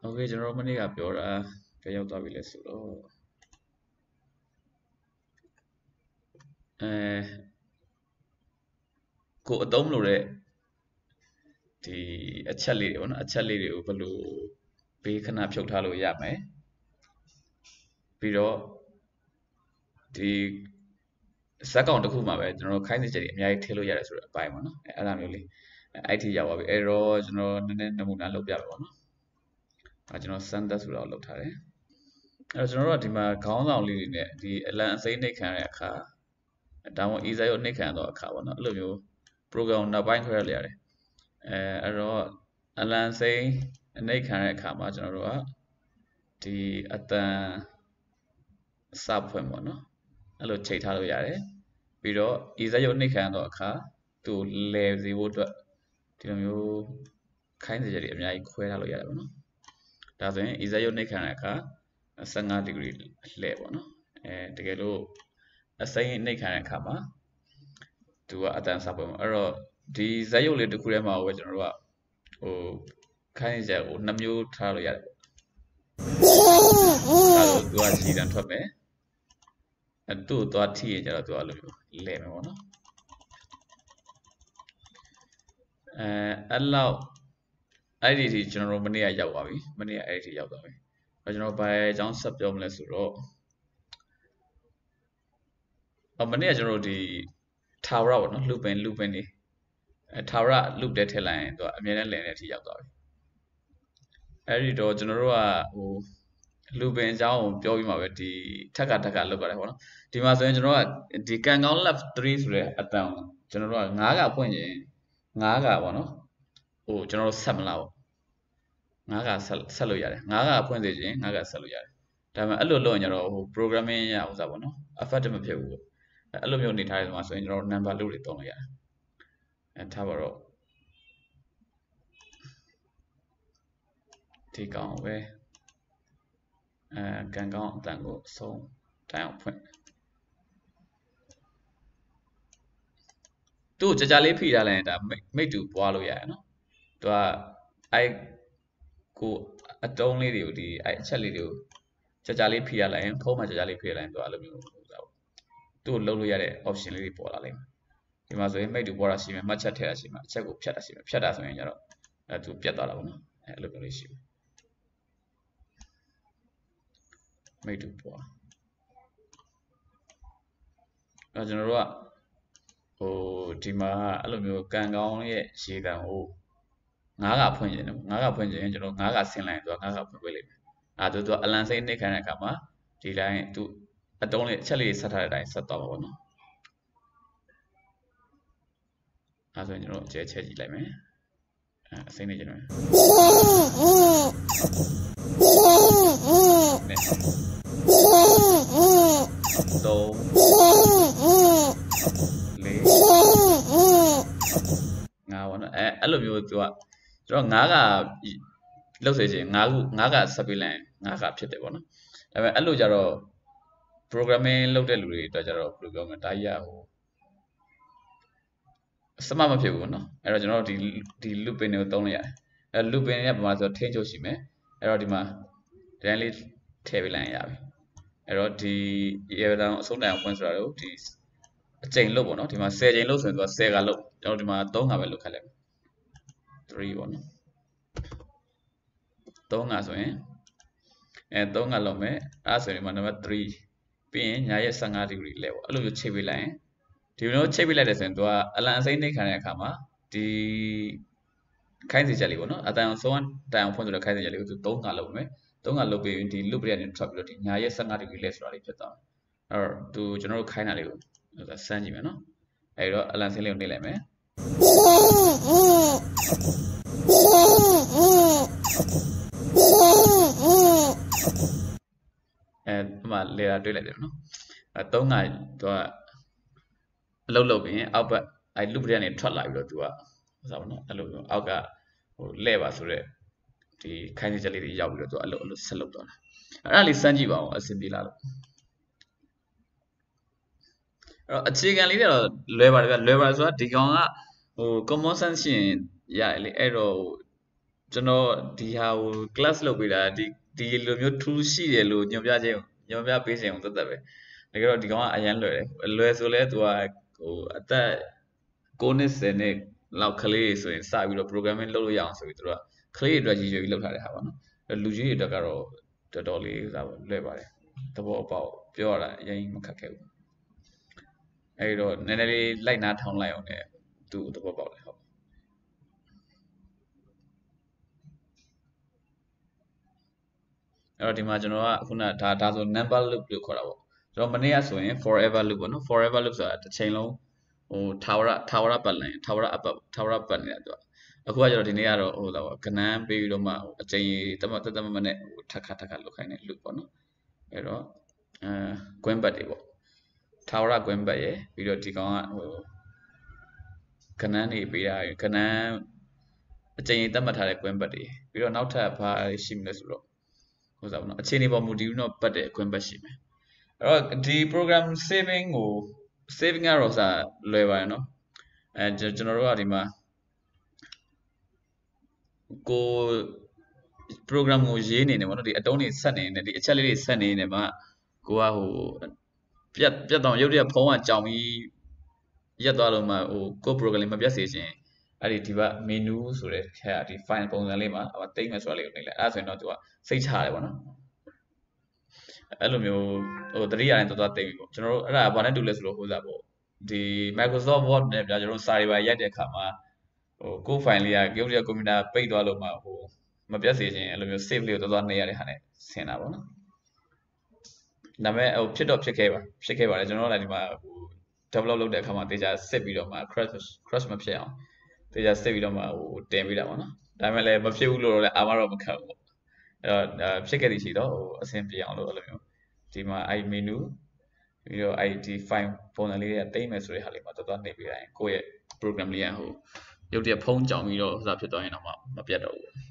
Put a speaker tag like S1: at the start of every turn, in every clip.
S1: Okay ကျွန်တော်မနေ့ကပြောတာကြရောက်သွားပြီလဲဆိုတော့ကိုအသုံးမလို့တဲ့ဒီအချက်လေးတွေပေါ့နော်အချက်လေးတွေကိုဘယ်လိုဘေးခဏဖြုတ်ထားလို့ရမယ်ပြီးတော့ဒီဇက်ကောင်တစ်ခုမှာပဲကျွန်တော်ခိုင်းစေချက်တွေအများကြီးထည့်လို့ရတယ်ဆိုတော့အပိုင်းပေါ့နော်အဲ့ဒါမျိုးလေးအဲ့ဒီရောက်သွားပြီအဲ့တော့ကျွန်တော်နည်းနည်းနမူနာလုပ်ပြပါပေါ့နော်အဲ့ကျွန်တော်စမ်းသက်ဆိုတော့လုပ်ထားတယ်အဲ့တော့ကျွန်တော်တို့ကဒီမှာခေါင်းဆောင်လေးတွေနဲ့ဒီအလံအစိမ်းနှိပ်ခံရတဲ့အခါဒါမှမဟုတ် ESA ကိုနှိပ်ခံရတော့အခါပေါ့နော်အဲ့လိုမျိုး program နောက်ပိုင်းခွဲရလိုက်ရတယ်အဲ့တော့အလံစိမ်းအနှိပ်ခံရတဲ့အခါမှာကျွန်တော်တို့ကဒီအတန်စဖွင့်ပေါ့နော်အဲ့လိုချိန်ထားလို့ရတယ်ပြီးတော့ ESA ကိုနှိပ်ခံရတော့အခါသူ့ level စီဖို့အတွက်ဒီလိုမျိုးခိုင်းစေချက်တွေအများကြီးခွဲထားလို့ရတယ်ပေါ့နော်ဒါဆိုရင် ESA ကိုနှိပ်ခံရတဲ့အခါ15 degree လှည့်ပေါ့နော်တကယ်လို့အစိမ်းနှိပ်ခံရတဲ့အခါမှာသူကအတန်စပွင့်ပေါ့အဲ့တော့ဒီဇက်ရုပ်လေးတစ်ခုထဲမှာပဲကျွန်တော်တို့ကဟိုခိုင်းချက်ကို2မျိုးထားလို့ရတယ်ပေါ့ဒါဆိုသူကခြေတန်းထွက်မယ်သူ့ကိုသွားထိရကြတော့သူကလိုမျိုးလဲမယ်ပေါ့နော်အဲ့လောက်အဲ့ဒီထိကျွန်တော်တို့မနေ့ကရောက်သွားပြီမနေ့ကအဲ့ဒီထိရောက်သွားပြီကျွန်တော်ဘာအကြောင်းဆက်ပြောမလဲဆိုတော့မနေ့ကကျွန်တော်တို့ဒီထာဝရပေါ့နော်လူပင်နေထာဝရလုတဲ့ထည့်လိုက်ရင်သူကအမြဲတမ်းလည်တဲ့အထိရောက်သွားပြီအဲ့ဒီတော့ကျွန်တော်တို့ကဟိုလူပင်အကြောင်းကိုပြောပြီးမှပဲဒီထက်ကလောက်ကြတယ်ပေါ့နော်ဒီမှာဆိုရင်ကျွန်တော်ကဒီကန်ကောင်း left 3ဆိုတဲ့အတန်ကျွန်တော်တို့က9ကဖွင့်ရင်9ကပေါ့နော်ဟိုကျွန်တော်တို့ဆက်မလားပေါ့9ကဆက်လို့ရတယ်9ကဖွင့်စေခြင်း9ကဆက်လို့ရတယ်ဒါပေမဲ့အဲ့လိုလုပ်ရင်ကျတော့ဟို programming ရဥစားပေါ့နော် effective မဖြစ်ဘူးပေါ့အဲ့လိုမျိုးနေထားတယ်ဆိုရင်ကျွန်တော်တို့ number လို့တွေသုံးလို့ရတယ်ထားပါတော့ဒီကောင်ပဲကန်ကောင်းအတန်ကိုအဆုံးတိုင်အောင်ဖွင့်သူ့ကြကြလေးဖိထားလိုက်ရင်ဒါမိတ်တူပွားလို့ရတယ်နော်သူကအဲ့ကိုအတုံးလေးတွေကိုဒီအဲ့အချက်လေးတွေကိုကြကြလေးဖိရလိုက်ရင်ဖုံးမှာကြကြလေးဖိရလိုက်ရင်သူအဲ့လိုမျိုးသူ့လုံးလို့ရတဲ့ option လေးတွေပေါ်လာလိမ့်မယ်ဒီမှာဆိုရင်မိတ်တူပွားတာရှိမယ်မှတ်ချက်ထည့်တာရှိမယ်အချက်ကိုဖြတ်တာရှိမယ်ဖြတ်တာဆိုရင်ကျတော့သူပြတ်သွားတာပေါ့နော်အဲ့လိုမျိုးလေးရှိတယ်မိတ်တူပွားကျွန်တော်တို့ကဟိုဒီမှာအဲ့လိုမျိုးကန်ကောင်းရဲ့ရေတံကို9ကဖွင့်ခြင်းနော်9ကဖွင့်ခြင်းကျွန်တော်9ကဆင်းလိုက်ရင်သူက9ကဖွင့်ပေးလိုက်မယ်သူကအလံစိမ်းနှိပ်ခံတဲ့အခါမှာဒီတိုင်းသူအတုံးလေးအချက်လေးဆက်ထားတဲ့အတိုင်းဆက်သွားပါဘောနော်အဲ့ဆိုရင်ကျွန်တော်အကျဲချက်ကြည့်လိုက်မယ်အစိမ်းနေကျွန်တော်အဲ့လိုမျိုးသူကကျွန်တော်9ကလောက်စေချင်9ကဆက်ပေးလိုက်ရင်9ကဖြစ်တယ်ပေါ့နော်ဒါပေမဲ့အဲ့လိုကြတော့ programming လုပ်တဲ့လူတွေအတွက်ကြတော့ဘယ်လိုပြောမလဲဒါကြီးကဟိုစမဖြစ်ဘူးနော်အဲ့တော့ကျွန်တော်တို့ဒီ looping တွေကိုသုံးလိုက်ရတယ်အဲ့ looping ရဲ့ပုံမှာဆိုထိန်းချုပ်ရှိမယ်အဲ့တော့ဒီမှာဒီတိုင်းလေးထည့်ပေးလိုက်ရင်ရပြီအဲ့တော့ဒီ error အဆုံးတိုင်အောင်ဖွင့်ဆိုတာတော့ဒီအချိန်လို့ပေါ့နော်ဒီမှာ10ချိန်လို့ဆိုရင်သူက10ကလို့ကျွန်တော်ဒီမှာ3ကပဲလို့ခက်လိုက်3ပေါ့နော်3ကဆိုရင်3ကလုံးမယ်အဲ့ဆိုရင်ဒီမှာနံပါတ်3ပြီးရင်ညာရဲ့15 degree လဲပေါ့အဲ့လိုမျိုးချိန်ပေးလိုက်ရင်ဒီလိုချိန်ပေးလိုက်တယ်ဆိုရင်သူကအလံအစိမ်းနှိပ်ခံတဲ့အခါမှာဒီခိုင်းစေချက်လေးပေါ့နော်အတန်ဆုံးတိုင်အောင်ဖွင့်ဆိုတဲ့ခိုင်းစေချက်လေးကိုသူ3ကလုံးမယ်3ကလုံးပြီးရင်ဒီ loop တွေကနေထွက်ပြီးတော့ဒီညာရဲ့15 degree လဲဆိုတာလေးဖြစ်သွားမယ်အဲ့တော့သူကျွန်တော်တို့ခိုင်းတာလေးကိုစမ်းကြည့်မယ်နော်အဲ့တော့အလံစိမ်းလေးကိုနှိပ်လိုက်မယ်ဒီမှာလေတာတွေ့လိုက်တယ်နော်3ကသူကအလုပ်လုပ်ပြီးရင်အောက်ဘက်အဲ့ loop တွေကနေထွက်လာပြီးတော့သူကဆိုပါတော့အဲ့လိုမျိုးအောက်ကဟိုလဲပါဆိုတော့ဒီခိုင်းစေချက်လေးတွေရောက်ပြီးတော့သူအဲ့လိုဆက်လုပ်သွားတာအဲ့ဒါလေးစမ်းကြည့်ပါဦးအဆင်ပြေလားလို့အဲ့တော့အခြေခံလေးတွေတော့လွယ်ပါတယ်ဗျလွယ်ပါတယ်ဆိုတာဒီကောင်ကဟို common sense ရှင်းရတယ်လေအဲ့တော့ ကျွန်တော်ဒီဟာကို class လုပ်ပေးတာဒီလိုမျိုး tool ရှိတယ်လို့ညွှန်ပြပေးခြင်းအောင်သက်သက်ပဲတကယ်တော့ဒီကောင်ကအရန်လွယ်တယ်လွယ်ဆိုလဲသူကဟိုအသက်9နှစ်10နှစ်လောက်ကလေးတွေဆိုရင်စပြီးတော့ programming လုပ်လို့ရအောင်ဆိုပြီးသူတို့ကကလေးတွေအတွက်ရည်ရွယ်ပြီးလုပ်ထားတဲ့ဟာပါနော်လူကြီးတွေအတွက်ကတော့တော်တော်လေးဥစားပေါ့လွယ်ပါတယ်သဘောပေါက်ပြောရတာအရင်မခက်ခဲဘူးအဲ့တော့နည်းနည်းလေးလိုက်နားထောင်လိုက်အောင်နဲ့သူသဘောပေါက်တယ်ဟုတ်အဲ့တော့ဒီမှာကျွန်တော်ကခုနဒါဆို number loop လို့ခေါ်တာပေါ့ကျွန်တော်မနေ့ကဆိုရင် forever loop ပေါ့နော် forever loop ဆိုတာတစ်ချိန်လုံးဟိုထာဝရပတ်လင်ထာဝရပတ်နေတာသူကအခုကကျတော့ဒီနေ့ကတော့ဟိုတော့ကနန်းပေးပြီးတော့မှအချိန်တမနဲ့ဟိုထက်ခါလုတ်ခိုင်းတဲ့ loop ပေါ့နော်အဲ့တော့ကွင်းပတ်တွေပေါ့ထာဝရကွင်းပတ်ရယ်ပြီးတော့ဒီကောင်ကဟိုကနန်းတွေပေးတာကနန်းအချိန်တတ်မှတ်ထားတဲ့ကွင်းပတ်တွေပြီးတော့နောက်ထပ်ဘာရှိမလဲဆိုတော့ဟိုစားပေါ့နော်အခြေအနေပေါ်မူတည်ပြီးတော့ပတ်တဲ့ကွင်းပတ်ရှိမယ်အဲ့တော့ဒီ program saving ကတော့စာလွယ်ပါတယ်နော်ကျွန်တော်တို့ကဒီမှာကို program ကိုရေးနေတယ်ပေါ့နော်ဒီအတုံးတွေဆက်နေနေဒီအချက်လေးတွေဆက်နေနေမှာကိုကဟိုပြတ်တော့ရုပ်တရက်ဖုံးကကြောင်ပြီးရက်သွားလို့မှဟိုကို program လေးမပြတ်စေချင်အဲ့ဒီဘ menu ဆိုတဲ့ခက်ဒီ file ပုံစံလေးမှာတိတ်မယ်ဆိုတာလေးကိုနှိပ်လိုက်အဲ့ဒါဆိုရင်တော့သူကစိတ်ချရတယ်ပေါ့နော်အဲ့လိုမျိုးဟိုတတိယတိုင်းသွားတိတ်ပြီပေါ့ကျွန်တော်တို့အဲ့ဒါဘာနဲ့တူလဲဆိုလို့ဟိုစားပေါ့ဒီ Microsoft Word နဲ့ပြကျွန်တော်တို့စာတွေပါရိုက်တဲ့အခါမှာဟိုကို file လေးကရုပ်တရက်ကွန်ပျူတာပိတ်သွားလို့မှဟိုမပြတ်စေချင်အဲ့လိုမျိုး save လေးကိုသွားနှိပ်ရတဲ့ဟာနဲ့ဆင်တာပေါ့နော်ဒါပေမဲ့ဟိုဖြစ်ခဲ့ပါတယ်ကျွန်တော်တို့လည်းဒီမှာဟို develop လုပ်တဲ့အခါမှာတေချာစစ်ပြီးတော့မှ crash မဖြစ်အောင်တေချာစစ်ပြီးတော့မှဟိုတင်ပေးတာပေါ့နော်ဒါပေမဲ့လည်းမဖြစ်ဘူးလို့လည်းအာမတော့မခတ်ဘူးအဲ့တော့ဖြစ်ခဲ့သည်ရှိတော့ဟိုအဆင်ပြေအောင်လို့အဲ့လိုမျိုးဒီမှာအဲ့ menu ပြီးတော့အဲ့ဒီ file ပုံစံလေးတွေကတိတ်မယ်ဆိုတဲ့ဟာလေးမှာသွားနှိပ်ပေးတိုင်းကိုယ့်ရဲ့ program လေးကဟိုရုပ်တရက်ဖုံးကြောင်ပြီးတော့ဟိုစားဖြစ်သွားရင်တော့မပြတ်တော့ဘူး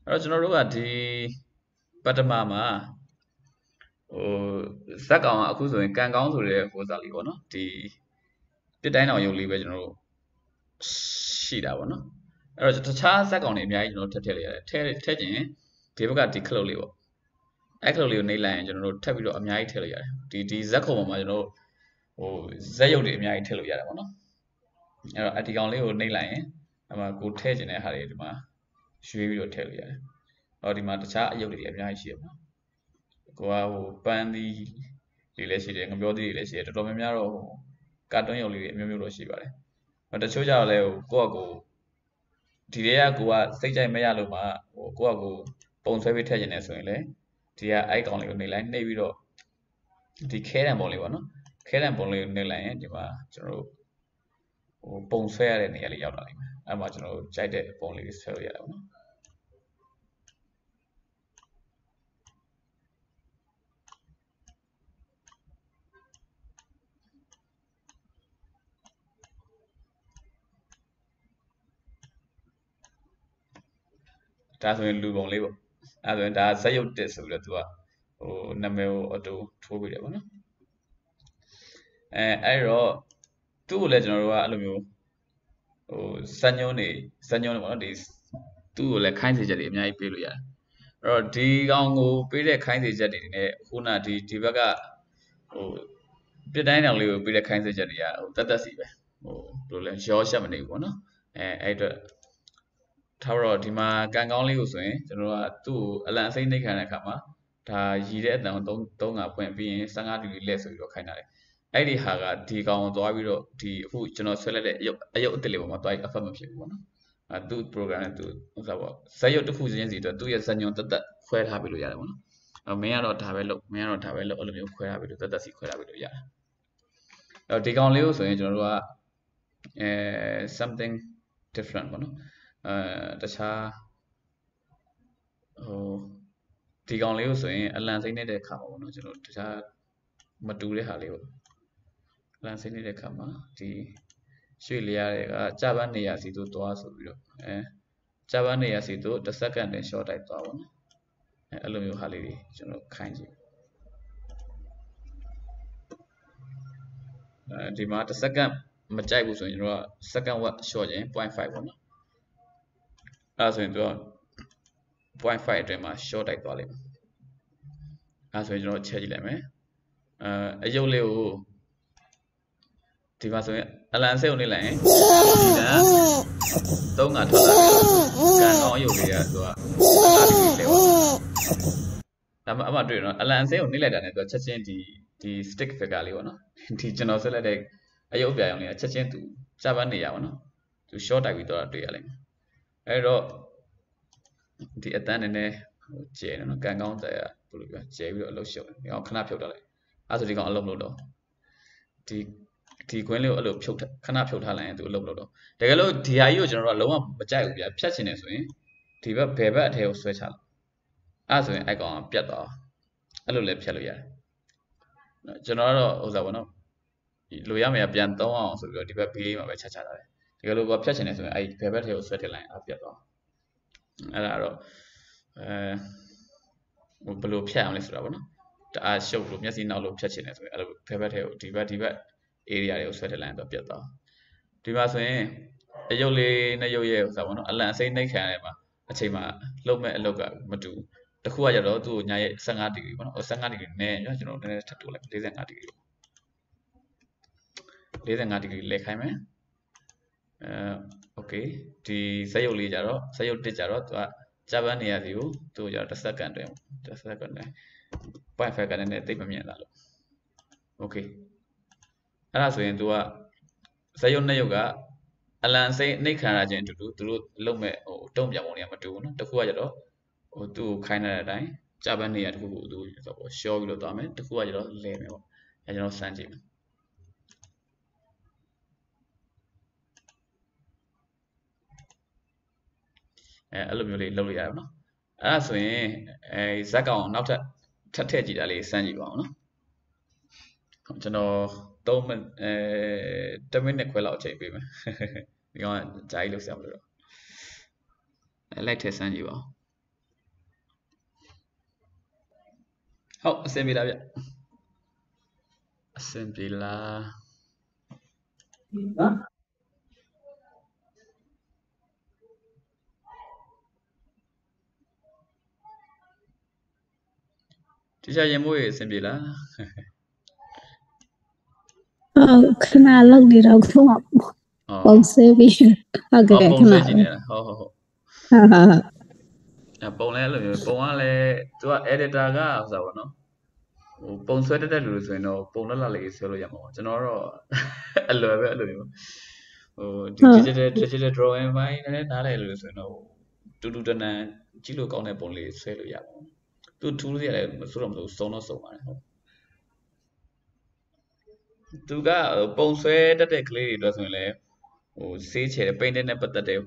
S1: အဲ့တော့ကျွန်တော်တို့ကဒီပထမမှာဟိုဇက်ကောင်ကအခုဆိုရင်ကန်ကောင်းဆိုတဲ့ဟိုစားလေးပေါ့နော်ဒီပြစ်တိုင်းအောင်ရုပ်လေးပဲကျွန်တော်တို့ရှိတာပေါ့နော်အဲ့တော့တခြားဇက်ကောင်တွေအများကြီးကျွန်တော်ထည့်လိုက်ရတယ်ထည့်ကျင်ဒီဘက်ကဒီခလုတ်လေးပေါ့အဲ့ခလုတ်လေးကိုနှိပ်လိုက်ရင်ကျွန်တော်တို့ထပ်ပြီးတော့အများကြီးထည့်လို့ရတယ်ဒီဇက်ခုံပေါ်မှာကျွန်တော်တို့ဟိုဇက်ရုပ်တွေအများကြီးထည့်လို့ရတယ်ပေါ့နော်အဲ့တော့ဒီကောင်လေးကိုနှိပ်လိုက်ရင်အမှကိုထည့်ကျင်တဲ့ဟာတွေဒီမှာရွေးပြီးတော့ထည့်လို့ရတယ်ဟောဒီမှာတခြားအယုတ်တွေအများကြီးရှိရပါကိုကဟိုပန်းသီးတွေလည်းရှိတယ်ငပြောသီးတွေလည်းရှိတယ်တော်တော်များများတော့ဟိုကာတွန်းရုပ်လေးတွေအမျိုးမျိုးတော့ရှိပါတယ်တချို့ကြတော့လည်းဟိုကိုဒီတွေကကိုကစိတ်ကြိုက်မရလို့မှဟိုကိုပုံဆွဲပေးထည့်ကျင်နေဆိုရင်လည်းဒီကအိုက်ကောင်လေးကိုနှိပ်လိုက်နှိပ်ပြီးတော့ဒီခဲတံပုံလေးပေါ့နော်ခဲတံပုံလေးကိုနှိပ်လိုက်ရင်ဒီမှာကျွန်တော်တို့ဟိုပုံဆွဲရတဲ့နေရာလေးရောက်လာလိမ့်မယ်အဲ့မှာကျွန်တော်တို့ကြိုက်တဲ့ပုံလေးဆွဲလို့ရတယ်ပေါ့နော်ဒါဆိုရင်လူပုံလေးပေါ့အဲ့ဆိုရင်ဒါဇက်ရုပ်တစ်ဆိုပြီးတော့သူကဟိုနာမည်ကိုအတူထိုးပေးတယ်ပေါ့နော်အဲ့တော့သူ့ကိုလည်းကျွန်တော်တို့ကအဲ့လိုမျိုးဟိုစညုံးနေပေါ့နော်ဒီသူ့ကိုလည်းခိုင်းစေချက်တွေအများကြီးပေးလို့ရတယ်အဲ့တော့ဒီကောင်ကိုပေးတဲ့ခိုင်းစေချက်တွေနဲ့ခုနဒီဘက်ကဟိုပြစ်တိုင်းတောင်လေးကိုပေးတဲ့ခိုင်းစေချက်တွေကဟိုတက်စီပဲဟိုဘယ်လိုလဲရောရှက်မနေဘူးပေါ့နော်အဲ့အတွက်ထားတော့ဒီမှာကန်ကောင်းလေးကိုဆိုရင်ကျွန်တော်ကသူ့ကိုအလံအစိမ့်နှိပ်ခံတဲ့အခါမှာဒါရည်တဲ့အတန်ကို3ကဖွင့်ပြီးရင်15ဒီဂရီလက်ဆိုပြီးတော့ခိုင်းတာလေအဲ့ဒီဟာကဒီကောင်ကိုသွားပြီးတော့ဒီအခုကျွန်တော်ဆွဲလိုက်တဲ့အယုတ်အစ်စ်လေးပေါ်မှာသွားပြီးအဖတ်မဖြစ်ဘူးပေါ့နော်သူ့ program နဲ့သူဥစ္စာပေါ့ဇက်ရုပ်တစ်ခုချင်းစီအတွက်သူ့ရဲ့ဇက်ညွန်တက်ခွဲထားပြီးလို့ရတယ်ပေါ့နော်မင်းကတော့ဒါပဲလုပ်အဲ့လိုမျိုးခွဲထားပြီးလို့တက်စီခွဲထားပြီးလို့ရတယ်အဲ့တော့ဒီကောင်လေးကိုဆိုရင်ကျွန်တော်တို့ကsomething different ပေါ့နော်တခြားဟိုဒီကောင်လေးကိုဆိုရင်အလံစိမ့်နေတဲ့ခါမှာပေါ့နော်ကျွန်တော်တခြားမတူတဲ့ဟာလေးပေါ့အလံစိမ့်နေတဲ့ခါမှာဒီရွှေ့လျားတွေကကြာပန်းနေရာစီတို့သွားဆိုပြီးတော့ကြာပန်းနေရာစီတို့တစ်စက္ကန့်နဲ့ short တိုက်သွားပါတော့အဲ့လိုမျိုးဟာလေးတွေကျွန်တော်ခိုင်းကြည့် ဒီမှာတစ်စက္ကန့်မကြိုက်ဘူးဆိုရင်ကျွန်တော်က second watt short ရင် 0.5 ပေါ့နော်အဲ့ဒါဆိုရင်သူက 0.5 အတွင်းမှာ short တိုက်သွားလိမ့်မယ်အဲ့ဒါဆိုရင်ကျွန်တော်ချက်ကြည့်လိုက်မယ်အယုတ်လေးကိုဒီမှာဆိုရင်အလံစိတ်ကိုနေလိုက်ရင်ဒီက3ကထွက်လာတယ်ကန်ကောင်းအယုတ်လေးကသူကလဲပါဒါမှအမှတွေ့တော့အလံစိတ်ကိုနေလိုက်တာနဲ့သူကချက်ချင်းဒီ stick figure လေးပေါ့နော်ဒီကျွန်တော်ဆက်လက်တဲ့အယုတ်ပြာရောင်လေးကချက်ချင်းသူစပန်းနေရပါတော့သူ short တိုက်ပြီးတော့တွေ့ရလိမ့်မယ်အဲ့တော့ဒီအတန်းနည်းနည်းကျဲတယ်နော်ကန်ကောင်းတဲ့ဘယ်လိုပြောကျဲပြီးတော့အလုပ်ရှုပ်တယ်ဒီကောင်ခဏဖြုတ်တော့လိုက်အဲ့ဆိုဒီကောင်အလုပ်မလုပ်တော့ဒီခွင်းလေးကိုအဲ့လိုဖြုတ်ခဏဖြုတ်ထားလိုက်ရင်သူအလုပ်မလုပ်တော့တကယ်လို့ဒီဟာကြီးကိုကျွန်တော်တို့ကလုံးဝမကြိုက်ဘူးဗျဖြတ်ချင်တယ်ဆိုရင်ဒီဘက်ဘယ်ဘက်အထဲကိုဆွဲချလိုက်အဲ့ဆိုရင်အဲ့ကောင်ကပြတ်သွားအဲ့လိုလည်းဖြတ်လို့ရတယ်ကျွန်တော်ကတော့ဥစားပေါ့နော်လိုရမယ်ပြန်သုံးအောင်ဆိုပြီးတော့ဒီဘက်ဘေးလေးမှာပဲချက်ချတာတယ်တကယ်လို့ကဖြတ်ချင်တယ်ဆိုရင်အဲ့ဘယ်ဘက်ထဲကိုဆွဲထည့်လိုက်ရင်ပြတ်သွားအဲ့ဒါတော့ဘယ်လိုဖြတ်အောင်လဲဆိုတာပေါ့နော်တအားရှုပ်လို့မျက်စိနောက်လို့ဖြတ်ချင်တယ်ဆိုရင်အဲ့လိုဘယ်ဘက်ထဲကိုဒီဘက် area တွေကိုဆွဲထည့်လိုက်ရင်တော့ပြတ်သွားဒီမှာဆိုရင်အယုတ်လေးနဲ့ရုပ်ရဲ့ဥစားပေါ့နော်အလံအစိမ့်နှိပ်ခံရတယ်မှာအချိန်မှာလှုပ်မဲ့အလုပ်ကမတူတခုကကြတော့သူ့ညာရဲ့15ဒီဂရီပေါ့နော်15ဒီဂရီနဲ့ကျွန်တော်နည်းနည်းထပ်တိုးလိုက်45ဒီဂရီ45ဒီဂရီလဲခိုင်းမယ်โอเคဒီဇက်ရုပ်လေးကြတော့ဇက်ရုပ်တစ်ကြတော့သူကဂျပန်နေရာစီကိုသူကြတော့တစ်စက္ကန့်တွင်တစ်စက္ကန့်နဲ့ 0.5 ကနဲ့တိတ်မမြင်လာလို့โอเคအဲ့ဒါဆိုရင်သူကဇက်ရုပ်နှစ်ရုပ်ကအလံစိမ့်နှိပ်ခံရခြင်းအတူတူသူတို့လုံးမဲ့တုံ့ပြန်ပုံတွေကမတူဘူးနော်တစ်ခုကကြတော့သူ့ကိုခိုင်းတဲ့အတိုင်းဂျပန်နေရာတစ်ခုကိုသူဆိုတော့ရှော့ပြီးတော့သွားမယ်တစ်ခုကကြတော့လဲမယ်ပေါ့အဲကျွန်တော်စမ်းကြည့်မယ်အဲ့လိုမျိုးလေးလုပ်လို့ရတယ်နော်အဲ့ဒါဆိုရင်ဇက်ကောင်နောက်ထပ်ထပ်ထည့်ကြည့်တာလေးစမ်းကြည့်ပါအောင်နော်ကျွန်တော်3မိနစ်10မိနစ်ခွဲလောက်အချိန်ပေးမယ်ဒီကောင်ကဂျာကြီးလုပ်ဆရာမလို့တော့လိုက်ထည့်စမ်းကြည့်ပါဦးဟုတ်အဆင်ပြေလားဗျအဆင်ပြေလားဒီချာရင်မိုးရေအဆင်ပြေလား
S2: ခဏလောက်နေတော့ခုမှပုံစဲပြီးဟုတ်ကဲ့ခဏ
S1: ပုံစဲကြည့်နေတာဟုတ်ပုံလဲအဲ့လိုမျိုးပုံကလည်းသူက editor ကဆိုတာပေါ့နော်ပုံဆွဲတတ်တဲ့လူတွေဆိုရင်တော့ပုံလက်လက်လေးဆွဲလို့ရမှာပေါ့ကျွန်တော်တော့အလွယ်ပဲအဲ့လိုမျိုးဒီ digital drawing ဘိုင်းနဲ့နားလည်လို့ဆိုရင်တော့တူတူတန်တန်ကြည့်လို့ကောင်းတဲ့ပုံလေးဆွဲလို့ရပါဘူးသူ tool တွေလည်းမဆိုးတော့မဆိုးစုံတော့စုံပါတယ်ဟုတ်သူကပုံဆွဲတတ်တဲ့ကလေးတွေအတွက်ဆိုရင်လည်းဆေးချယ် painting နဲ့ပတ်သက်တဲ့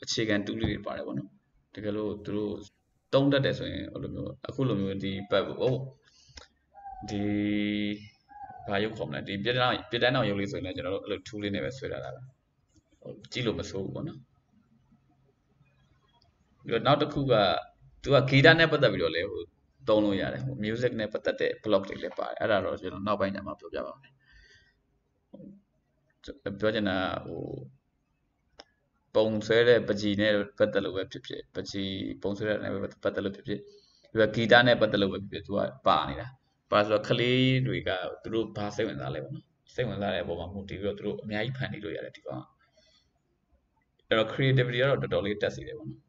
S1: အခြေခံ tool တွေပါတယ်ပေါ့နော်တကယ်လို့သူတို့တုံးတတ်တယ်ဆိုရင်အဲ့လိုမျိုးအခုလိုမျိုးဒီဒီဘာရုပ်ခေါ်မလဲဒီပြတန်းအောင်ရုပ်လေးဆိုရင်လည်းကျွန်တော်တို့အဲ့လို tool လေးနဲ့ပဲဆွဲထားတာပဲကြည့်လို့မဆိုးဘူးပေါ့နော်ပြီးတော့နောက်တစ်ခုကသူက guitar နဲ့ပတ်သက်ပြီးတော့လည်းသုံးလို့ရတယ်music နဲ့ပတ်သက်တဲ့ block တွေလည်းပါတယ်အဲ့ဒါတော့ကျွန်တော်နောက်ပိုင်းကျမှပြောပြပါမယ်ပြောချင်တာပုံဆွဲတဲ့ပကြီးနဲ့ပတ်သက်လို့ပဲဖြစ်ဖြစ်ပကြီးပုံဆွဲတဲ့နဲ့ပတ်သက်လို့ဖြစ်ဖြစ်ပြီးတော့ guitar နဲ့ပတ်သက်လို့ပဲဖြစ်ဖြစ်သူကပါနေတာပါဆိုတော့ကလေးတွေကသူတို့ဘာစိတ်ဝင်စားလဲပေါ့နော်စိတ်ဝင်စားတဲ့အပေါ်မှာမူတည်ပြီးတော့သူတို့အများကြီးဖန်တီးလို့ရတယ်ဒီကောင်အဲ့တော့ creativity ကတော့တော်တော်လေးတက်စီတယ်ပေါ့နော်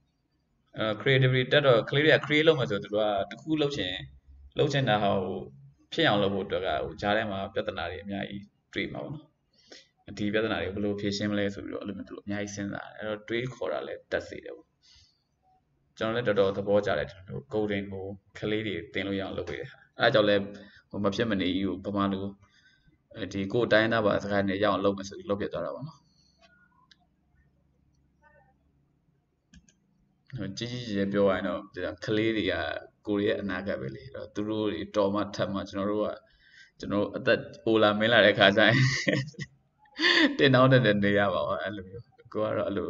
S1: creativity တက်တော့ကလေးတွေက create လုပ်မှဆိုသူတို့ကတခုလုပ်ချင်တာဟာဖြစ်အောင်လုပ်ဖို့အတွက်ကဂျားထဲမှာပြဿနာတွေအများကြီးတွေ့မှာပေါ့နော်ဒီပြဿနာတွေကိုဘယ်လိုဖြေရှင်းမလဲဆိုပြီးတော့အဲ့လိုမျိုးသူတို့အများကြီးစဉ်းစားတယ်အဲ့တော့တွေးခေါ်တာလည်းတက်စီတယ်ပေါ့ကျွန်တော်လည်းတော်တော်သဘောကျတယ်ကျွန်တော် coding ကိုကလေးတွေသင်လို့ရအောင်လုပ်ပေးတယ်အဲ့ဒါကြောင့်လည်းမဖြစ်မနေကြီးကိုဗမာလူဒီကိုယ်တိုင်းသားပါစကားနဲ့ရအောင်လုပ်မယ်ဆိုပြီးလုပ်ပြသွားတာပေါ့နော်ကြီးပြောရရင်တော့ကလေးတွေကကိုရီးယားအနာဂတ်ပဲလေအဲ့တော့သူတို့တွေတော်မှထပ်မှကျွန်တော်အသက်အိုလာမင်းလာတဲ့ခါကျရင်တင်တောင်းတဲ့နေရပါဘောအဲ့လိုမျိုးကိုကတော့အဲ့လို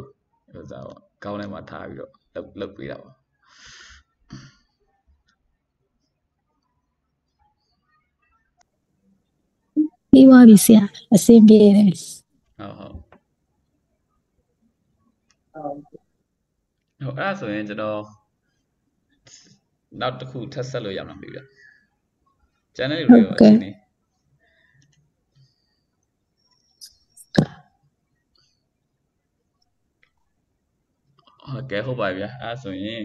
S1: ဟိုစားပေါ့ကောင်းထဲမှာထားပြီးတော့လုပ်ပေးတာပါ
S2: ဒီ ပြီးသွားပြီဆရာအဆင်ပြေတယ်
S1: ဟုတ်အဲ့ဆိုရင်ကျွန်တော်နောက်တစ်ခုထပ်ဆက်လို့ရမှာမဟုတ်ဘူး။ channel တွေရောအချင်းနေဟုတ်ကဲ့ဟုတ်ပါပြီဗျာအဲ့ဆိုရင်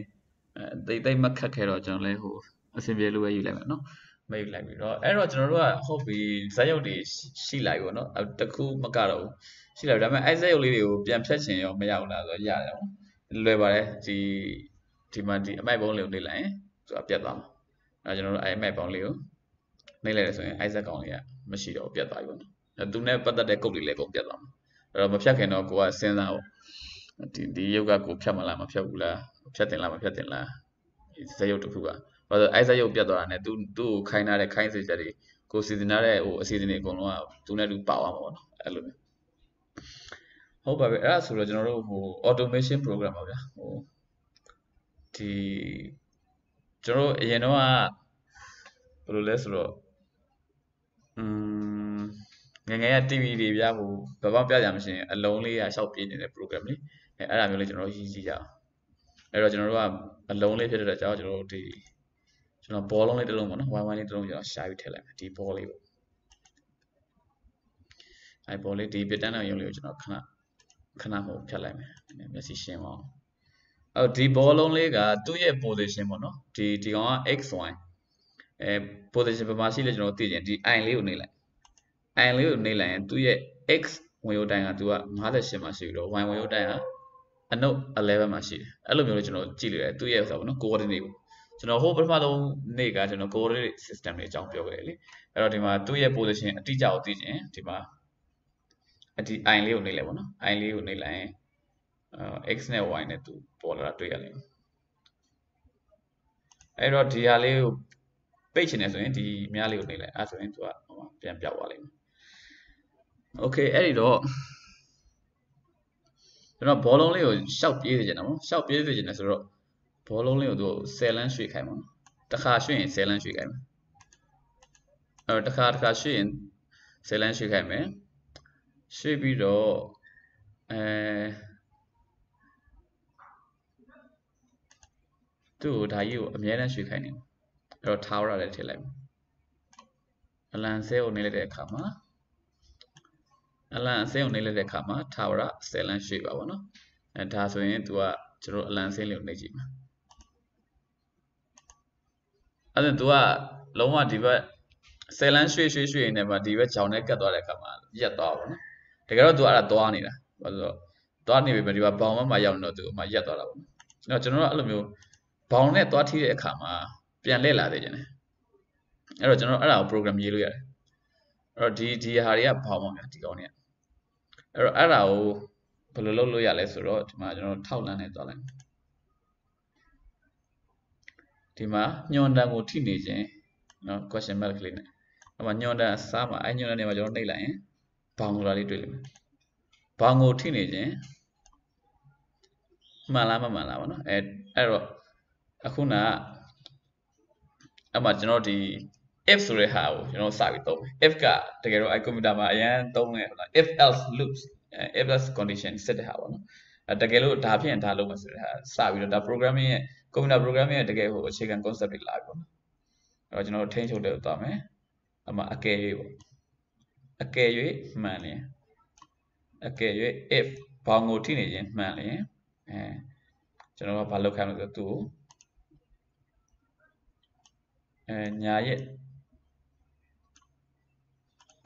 S1: တိတ်မခက်ခဲတော့ကျွန်တော်လည်းဟိုအဆင်ပြေလို့ပဲယူလိုက်မယ်နော်မိတ်လိုက်ပြီးတော့အဲ့တော့ကျွန်တော်တို့ကဟုတ်ပြီဇက်ရုပ်တွေရှိလိုက်ပေါ့နော်တခုမကတော့ဘူးရှိလိုက်ဒါပေမဲ့အဲ့ဇက်ရုပ်လေးတွေကိုပြန်ဖြတ်ချင်ရောမရဘူးလားဆိုတော့ရတယ်ပေါ့လွယ်ပါတယ်ဒီမှာဒီအမိုက်ပုံးလေးကိုနှိပ်လိုက်ရင်သူကပြတ်သွားမှာအဲ့ကျွန်တော်တို့အဲ့အမိုက်ပုံးလေးကိုနှိပ်လိုက်တယ်ဆိုရင်အဲ့ဇက်ကောင်လေးကမရှိတော့ပြတ်သွားပြီပေါ့နော်သူနဲ့ပတ်သက်တဲ့ကုတ်တွေလည်းအကုန်ပြတ်သွားမှာအဲ့တော့မဖြတ်ခင်တော့ကိုကစဉ်းစားပေါ့ဒီရုပ်ကကိုဖြတ်မလားမဖြတ်ဘူးလားဖြတ်တင်လားမဖြတ်တင်လားဒီဇက်ရုပ်တစ်ခုကဘာလို့အဲ့ဇက်ရုပ်ပြတ်သွားတာနဲ့သူ့ကိုခိုင်းထားတဲ့ခိုင်းစေချက်တွေကိုစီစဉ်ထားတဲ့ဟိုအစီအစဉ်တွေအကုန်လုံးကသူနဲ့သူပေါအောင်ပေါ့နော်အဲ့လိုမျိုးဟုတ်ပါပြီအဲ့ဒါဆိုတော့ကျွန်တော်တို့ဟို automation program ပါဗျာဟိုဒီကျွန်တော်အရင်တော့ကဘယ်လိုလဲဆိုတော့ငယ်ငယ်က TV တွေဗျာဟိုဘာမှပြကြမှရှင်အလုံးလေးကရှောက်ပြေးနေတဲ့ program လေးအဲ့ဒါမျိုးလေးကျွန်တော်ရေးကြည့်ကြအောင်အဲ့တော့ကျွန်တော်တို့ကအလုံးလေးဖြစ်တဲ့ကြောင့်ကျွန်တော်တို့ဒီကျွန်တော်ဘောလုံးလေးတစ်လုံးပေါ့နော် Y1 လေးတစ်လုံးကျွန်တော်ရှာပြီးထည့်လိုက်မယ်ဒီဘောလေးပေါ့အဲ့ဘောလေးဒီပစ်တန်းတဲ့ရုံလေးကိုကျွန်တော်ခဏဟိုဖြတ်လိုက်မယ်မျက်စိရှင်းပါအောင်အဲ့ဒီဘောလုံးလေးကသူ့ရဲ့ position ပေါ့နော်ဒီကောင်က xy position ဘာမှရှိလဲကျွန်တော်သိချင်ဒီ i လေးကိုနှိပ်လိုက် i လေးကိုနှိပ်လိုက်ရင်သူ့ရဲ့ x ဝင်ရိုးတိုင်းကသူက58မှာရှိပြီးတော့ y ဝင်ရိုးတိုင်းကအနုပ်11မှာရှိတယ်အဲ့လိုမျိုးလေးကျွန်တော်ကြည့်လိုက်တယ်သူ့ရဲ့ဆိုတော့နော် coordinate ကိုကျွန်တော်ဟိုပထမဆုံးနေ့ကကျွန်တော် coordinate system တွေအကြောင်းပြောခဲ့တယ်လေအဲ့တော့ဒီမှာသူ့ရဲ့ position အတိအကျကိုသိချင်ဒီမှာဒီ i လေးကိုနှိပ်လိုက်ပေါ့နော် i လေးကိုနှိပ်လိုက်ရင်x နဲ့ y နဲ့သူပေါ်လာတာတွေ့ရလိမ့်မယ်အဲ့တော့ဒီဟာလေးကိုပိတ်ချင်တယ်ဆိုရင်ဒီမြားလေးကိုနှိပ်လိုက်အဲ့ဆိုရင်သူကဟိုပြန်ပြောက်သွားလိမ့်မယ်โอเคအဲ့ဒီတော့ကျွန်တော်ဘောလုံးလေးကိုရှောက်ပြေးစေချင်တာပေါ့ရှောက်ပြေးစေချင်တယ်ဆိုတော့ဘောလုံးလေးကိုသူ10လမ်းရွှေ့ခိုင်းပါနော်တစ်ခါရွှေ့ရင်10လမ်းရွှေ့ခိုင်းမယ်အဲ့တော့တစ်ခါရွှေ့ရင်10လမ်းရွှေ့ခိုင်းမယ်ရွှေ့ပြီးတော့သူ့ကိုဒါကြီးကိုအမြဲတမ်းရွှေ့ခိုင်းနေတယ်အဲ့တော့ထားရတာလည်းထည့်လိုက်မယ်အလံဆဲကိုနှိပ်လိုက်တဲ့အခါမှာအလံဆဲကိုနှိပ်လိုက်တဲ့အခါမှာထားရ10လမ်းရွှေ့ပါပေါ့နော်ဒါဆိုရင်သူကကျွန်တော်အလံဆဲလေးကိုနှိပ်ကြည့်မှာအဲ့ဒါသူကလုံးဝဒီဘက်10လမ်းရွှေ့နေမှာဒီဘက်ဂျောင်နဲ့ကတ်သွားတဲ့အခါမှာရက်သွားပါနော်တကယ်တော့သူအဲ့ဒါသွားနေတာဘာလို့ဆိုတော့သွားနေပြီဒီဘက်ဘောင်မှာရောက်နေတော့သူမှရက်သွားတာပေါ့နော်ကျွန်တော်တို့အဲ့လိုမျိုးဘောင်နဲ့သွားထိတဲ့အခါမှာပြန်လှည့်လာသေးတယ်အဲ့တော့ကျွန်တော်အဲ့ဒါကို program ရေးလို့ရတယ်အဲ့တော့ဒီဟာတွေကဘောင်ပါဗျာဒီကောင်တွေကအဲ့တော့အဲ့ဒါကိုဘယ်လိုလုပ်လို့ရလဲဆိုတော့ဒီမှာကျွန်တော်ထောက်လန်းနဲ့သွားလိုက်ဒီမှာညွန်တန်ကိုထိနေခြင်းနော် question mark ကလေးနဲ့အဲ့မှာညွန်တန်အစားမှာအဲ့ညွန်တန်တွေမှာကျွန်တော်နှိပ်လိုက်ရင်ဘောင်ဆိုတာလေးတွေ့လိမ့်မယ်ဘောင်ကိုထိနေခြင်းမှန်လားမမှန်လားပေါ့နော်အဲ့တော့အခုနအဲ့မှာကျွန်တော်ဒီ if ဆိုတဲ့ဟာကိုကျွန်တော်စပြီးသုံးမယ် if ကတကယ်တော့အဲ့ကွန်ပျူတာမှာအရင်သုံးနေဟုတ်လား if else loops if else condition set တဲ့ဟာပေါ့နော်တကယ်လို့ဒါဖြစ်ရင်ဒါလုပ်မယ်ဆိုတဲ့ဟာစပြီးတော့ဒါ programming ရဲ့ကွန်ပျူတာ programming ရဲ့တကယ်ဟိုအခြေခံ concept တွေလာပြီပေါ့နော်အဲ့တော့ကျွန်တော်ထိန်းချုပ်တဲ့သွားမယ်အမှအကယ်၍ပေါ့အကယ်၍မှန်ရင်အကယ်၍ if ဘောင်ကိုထိနေခြင်းမှန်ရင်ကျွန်တော်ကဘာလုပ်ခိုင်းမလဲဆိုတော့သူ့ညာရဲ့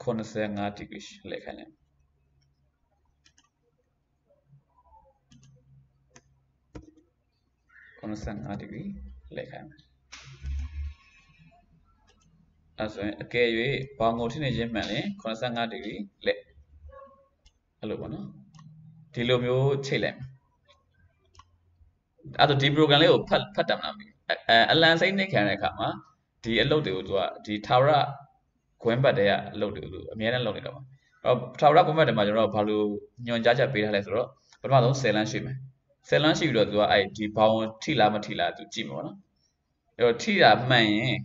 S1: 85 degree လဲခိုင်းလိုက်85 degree လဲခိုင်းမယ်အဲဆိုရင်အကယ်၍ဘောင်ကိုထိနေခြင်းမှန်ရင်85 degree လဲအဲ့လိုပေါ့နော်ဒီလိုမျိုးချိန်လိုက်မယ်အဲ့တော့ဒီ program လေးကိုဖတ်တယ်မလားမသိဘူးအလံစိမ့်နှိပ်ခံတဲ့အခါမှာဒီအလုပ်တွေကိုသူကဒီထာဝရခွင်းဘတ်တွေကအလုပ်တွေကိုသူအများနဲ့လုပ်နေတော့မှာအဲ့တော့ထာဝရခွင်းဘတ်တွေမှာကျွန်တော်ဘာလို့ညွန်ကြားချက်ပေးထားလဲဆိုတော့ပထမဆုံး10လမ်းရှိမယ်10လမ်းရှိပြီးတော့သူကအဲ့ဒီဘောင်ထိလားမထိလားသူကြည့်မှာပေါ့နော်အဲ့တော့ထိတာမှန်ရင်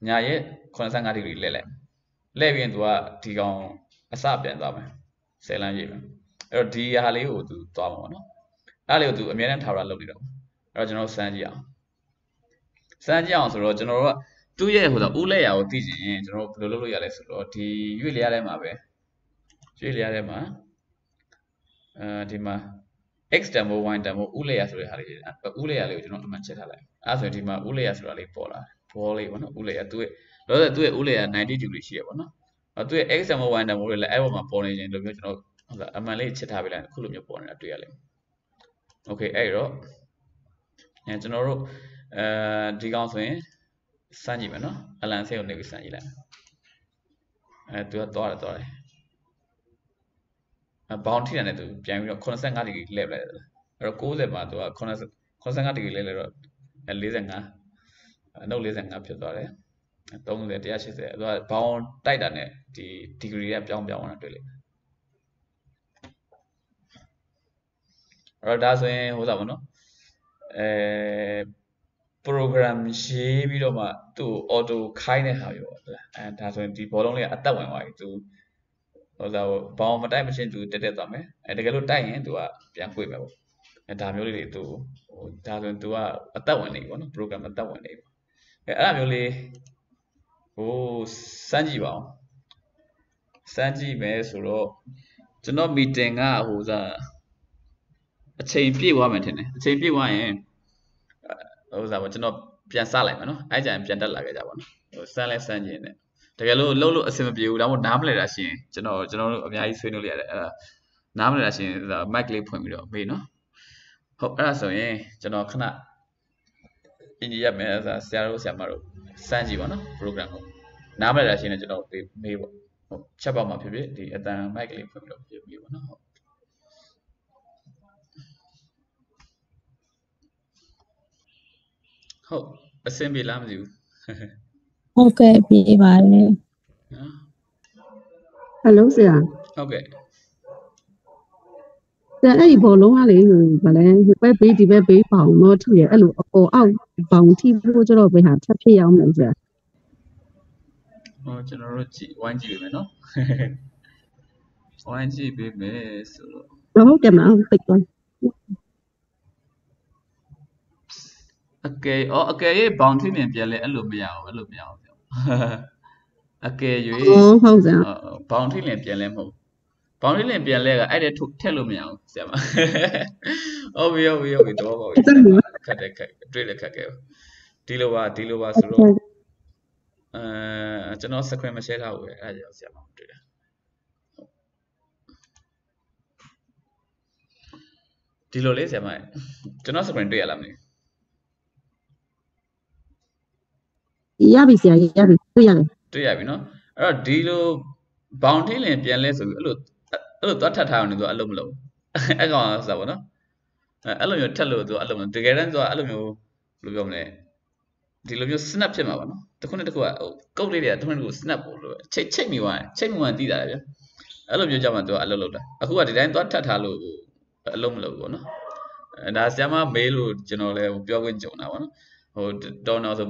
S1: ညာရဲ့85 degree လဲလိုက် လဲပြီးရင်သူကဒီကောင်အစပြန်သွားမယ်10လမ်းရေးမယ်အဲ့တော့ဒီဟာလေးကိုသူသွားမှာပေါ့နော်အဲ့လေးကိုသူအများနဲ့ထားရလုပ်နေတော့အဲ့တော့ကျွန်တော်စမ်းကြည့်အောင်ဆိုတော့ကျွန်တော်တို့ကသူ့ရဲ့ဟိုဆိုဦးလက်ရာကိုသိချင်ရင်ကျွန်တော်ဘယ်လိုလုပ်လို့ရလဲဆိုတော့ဒီရွေ့လျားထဲမှာပဲရွေ့လျားထဲမှာဒီမှာ x demo y demo ဦးလက်ရာဆိုတဲ့ဟာလေးဦးလက်ရာလေးကိုကျွန်တော်အမှန်ချက်ထားလိုက်အဲ့ဆိုရင်ဒီမှာဦးလက်ရာဆိုတာလေးပေါ်လာဘောလေးပေါ့နော်ဦးလက်ရာသူ့ရဲ့လောဆယ်သူ့ရဲ့ဦးလက်ရာ90 degree ရှိရပေါ့နော်သူ့ရဲ့ x demo y demo တွေလည်းအဲ့ပေါ်မှာပေါ်နေရင်လိုမျိုးကျွန်တော်ဟုတ်လားအမှန်လေးချက်ထားပေးလိုက်အခုလိုမျိုးပေါ်နေတာတွေ့ရလိမ့်မယ် okay အဲ့တော့ကျွန်တော်တို့ဒီကောင်ဆိုရင်စမ်းကြည့်မယ်နော်အလန်ဆေးကိုနေပြီးစမ်းကြည့်လိုက်သူကသွားတယ်ဘောင်းထိတယ်နဲ့သူပြန်ပြီးတော့85 degree လှည့်လိုက်တယ်အဲ့တော့90မှာသူက85 degree လှည့်လိုက်တော့45အနှုတ်45ဖြစ်သွားတယ်30 180သူကဘောင်းတိုက်တာနဲ့ဒီ degree ကပြောင်းသွားတာတွေ့လိမ့်မယ်အဲ့တော့ဒါဆိုရင်ဟိုစားပါနော်program ရေးပြီးတော့မှသူ့ auto ခိုင်းတဲ့ဟာမျိုးပေါ့ဒါဆိုရင်ဒီဘောလုံးလေးကအသက်ဝင်သွားပြီသူဟိုစားဘောင်းမတိုက်မချင်းသူတက်သွားမယ်တကယ်လို့တိုက်ရင်သူကပြန်ခွေမယ်ပေါ့ဒါမျိုးလေးတွေသူဟိုဒါဆိုရင်သူကအသက်ဝင်နေပြီပေါ့နော် program အသက်ဝင်နေပြီအဲ့ဒါမျိုးလေးဟိုစမ်းကြည့်ပါအောင်စမ်းကြည့်မယ်ဆိုတော့ကျွန်တော် meeting ကဟိုစားအချိန်ပြည့်သွားမယ်ထင်တယ်အချိန်ပြည့်သွားရင်ဟိုစားပေါ့ကျွန်တော်ပြန်စလိုက်မယ်နော်အဲ့ကြရင်ပြန်တက်လာခဲ့ကြပါနော်ဟိုစမ်းလဲစမ်းခြင်းနဲ့တကယ်လို့လှုပ်လို့အဆင်မပြေဘူးဒါမှမဟုတ်နားမလဲတာရှိရင်ကျွန်တော်တို့အများကြီးဆွေးနွေးလို့ရတယ်အဲ့ဒါနားမလဲတာရှိရင် mic လေးဖွင့်ပြီးတော့မေးနော်ဟုတ်အဲ့ဒါဆိုရင်ကျွန်တော်ခဏအင်ဂျီရမယ်အဲ့ဒါဆရာတို့ဆရာမတို့စမ်းကြည့်ပါနော် program ကိုနားမလဲတာရှိရင်ကျွန်တော်မေးပေါ့ဟုတ်ချက်ပေါက်မှာဖြစ်ဖြစ်ဒီအတန် mic လေးဖွင့်ပြီးတော့မေးပေါ့နော်ဟုတ်အဆင်ပြေလားမသိဘူး
S2: ဟုတ်ကဲ့ပြေးပါတယ်
S1: နော်
S3: ဟယ်လိုဆရာ
S1: ဟုတ်ကဲ့
S3: အဲ့ဒီဘောလုံးကလေဗလဲပဲဘေးဒီပဲဘေးပေါင်တော့ထိရအဲ့လိုအပေါ်အောက်ပေါင်ထိဖို့ကျတော့ဘယ်ဟာထပ်ဖြစ်ရအောင်လဲဆရာ
S1: ကျွန်တော်တို့ဝိုင်းကြည့်ပေးမယ်နော်ဝိုင်းကြည့်ပေးမယ်ဆို
S3: တော့ဟုတ်တယ်မလားပိတ်သွား
S1: အကယ်၍ဘောင်ထိနေပြန်လဲအဲ့လိုမရဘူးအကယ်၍
S3: ဟုတ်ဆရာ
S1: ဘောင်ထိနေပြန်လဲမဟုတ်ဘောင်ထိနေပြန်လဲကအဲ့ဒါထက်လို့မရဘူးဆရာမဟုတ်ပြီတော့ပါပြီခက်တယ်တွေ့တယ်ခက်ခဲ့ဒီလိုပါဆိုတော့ကျွန်တော် screen မ share ထားဘူးအဲ့ဒါကြောင့်ဆရာမတွေ့တာဒီလိုလေးဆရာမကျွန်တော် screen တွေ့ရလားမသိ
S3: ရပြီဆရာရပြီတွေ့
S1: ပြီနော်အဲ့တော့ဒီလိုဘောင်ထိလင်ပြန်လဲဆိုပြီးအဲ့လိုသွားထပ်ထားအောင်နေသူအလုံးမလုံးအဲ့ကောင်ဆိုတာပေါ့နော်အဲ့လိုမျိုးထက်လို့သူအလုံးမတကယ်တမ်းသူအဲ့လိုမျိုးဘယ်လိုပြောမလဲဒီလိုမျိုး snap ဖြစ်မှာပါနော်တစ်ခုနဲ့တစ်ခုကကုတ်လေးတွေကတစ်ခုနဲ့တစ်ခု snap ပို့လို့ချိတ်မိသွားတယ်ချိတ်မိမှသိတာလေဗျအဲ့လိုမျိုးကြမှာသူကအလုံးလုံးတာအခုကဒီတိုင်းသွားထပ်ထားလို့အလုံးမလုံးဘူးပေါ့နော်ဒါဆရာမမေးလို့ကျွန်တော်လည်းပြောခွင့်ကြုံတာပေါ့နော်ဟိုတော်တော်ဆို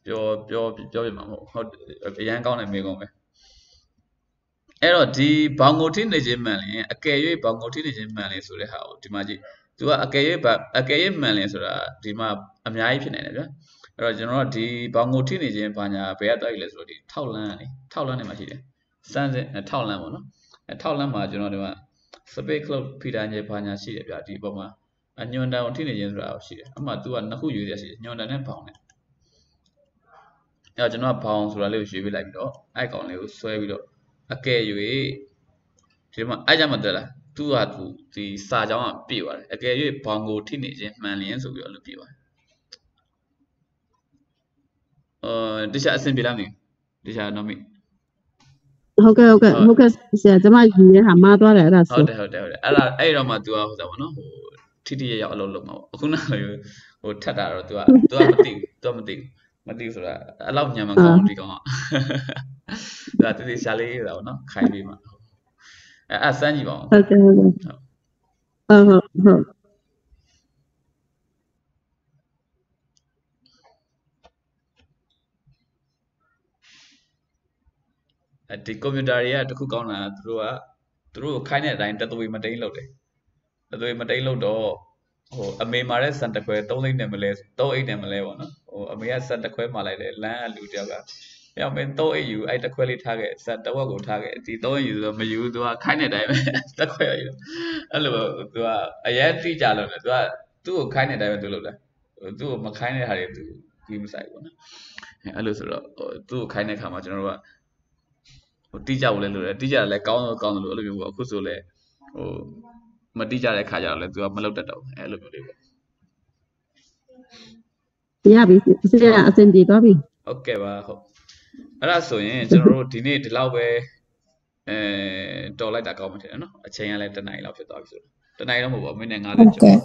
S1: ပြောပြမှာမဟုတ်ဟုတ်အရန်ကောင်းတဲ့မေးခွန်းပဲအဲ့တော့ဒီဘောင်ကိုထိနေခြင်းမှန်ရင်အကယ်၍ဘောင်ကိုထိနေခြင်းမှန်ရင်ဆိုတဲ့ဟာကိုဒီမှာကြည့်သူကအကယ်၍မှန်ရင်ဆိုတာဒီမှာအများကြီးဖြစ်နေတယ်ဗျာအဲ့တော့ကျွန်တော်တို့ဒီဘောင်ကိုထိနေခြင်းဘာညာဘယ်ကတိုက်လဲဆိုတော့ဒီထောက်လန်းနေမှာရှိတယ်စမ်းစစ်ထောက်လန်းပေါ့နော်ထောက်လန်းမှာကျွန်တော်ဒီမှာ space cloud ဖိတာညဘာညာရှိတယ်ဗျာဒီပုံမှာညွန်တန်ကိုထိနေခြင်းဆိုတာရှိတယ်အမှသူကနှစ်ခုရွေးရရှိတယ်ညွန်တန်နဲ့ဘောင်နဲ့အဲ့တော့ကျွန်တော်ကဘောင်ဆိုတာလေးကိုရွေးပေးလိုက်ပြီးတော့အဲ့ကောင်လေးကိုဆွဲပြီးတော့အကယ်၍ဒီမှာအဲ့ကြမှာတက်လာသူကသူဒီစာကြောင်းကပြည့်သွားတယ်အကယ်၍ဘောင်ကိုထိနေခြင်းမှန်လျင်ဆိုပြီးတော့လို့ပြည့်သွားတယ်တခြားအဆင်ပြေလားမသိဘူးတခြားနော်မိ
S3: ဟုတ်ကဲ့ဆရာကျမယူရတာမှားသွားတယ်အဲ့ဒါ
S1: ဟုတ်တယ်အဲ့တော့မှ तू ကဟိုစားပါနော်ဟိုထိထိရောက်အလုပ်လုပ်မှာပေါ့အခုနောက်ဟိုထက်တာတော့ तू ကမသိဘူးဆိုတာအဲ့လောက်ညံမကောင်းဒီကောင်ကဒါတိရှာလေးတာပေါ့နော်ခိုင်းပေးမှာအဲ့စမ်းကြည့်ပါဦး
S3: ဟုတ်ကဲ့ဟုတ်
S1: ဒီကွန်ပျူတာတွေကတခုကောင်းတာသူတို့ခိုင်းတဲ့အတိုင်းတသွေးမတိန်လုပ်တယ်တသွေးမတိန်လုပ်တော့ဟိုအမေမာတဲ့စံတခွဲ3လိမ့်နဲ့မလဲ3အိတ်နဲ့မလဲပေါ့နော်ဟိုအမေကစံတခွဲမှာလိုက်တယ်လမ်းအလူတယောက်ကပြောင်းမင်း3အိတ်ယူအဲ့တခွဲလေးထားခဲ့စံတဝက်ကိုထားခဲ့ဒီ3အိတ်ယူဆိုမယူသူကခိုင်းတဲ့အတိုင်းပဲတခွဲယူအဲ့လိုသူကအရင်တိကြလို့လေသူ့ကိုခိုင်းတဲ့အတိုင်းပဲသူလုပ်တယ်သူ့ကိုမခိုင်းတဲ့ဟာတွေသူကြီးမဆိုင်ဘူးနော်အဲ့လိုဆိုတော့သူ့ကိုခိုင်းတဲ့ခါမှာကျွန်တော်တို့ကဟိုတိကြဖို့လဲလို့တယ်တိကြတယ်လဲကောင်းလို့အဲ့လိုမျိုးပေါ့အခုဆိုလဲဟိုမတိကြတဲ့ခါကျတော့လဲသူကမလုပ်တတ်တော့အဲ့လိုမျိုးလေးပေါ့
S3: ရပြီဆရာအစင်ပြေသွားပြီ
S1: ဟုတ်ကဲ့ပါဟုတ်အဲ့ဒါဆိုရင်ကျွန်တော်တို့ဒီနေ့ဒီလောက်ပဲတော်လိုက်တာကောင်းမှထင်တယ်နော်အချိန်ကလည်းတနင်္လာလောက်ဖြစ်သွားပြီဆိုတော့တနင်္လာတော့မဟုတ်ပါဘူးမိနစ်50ကျော်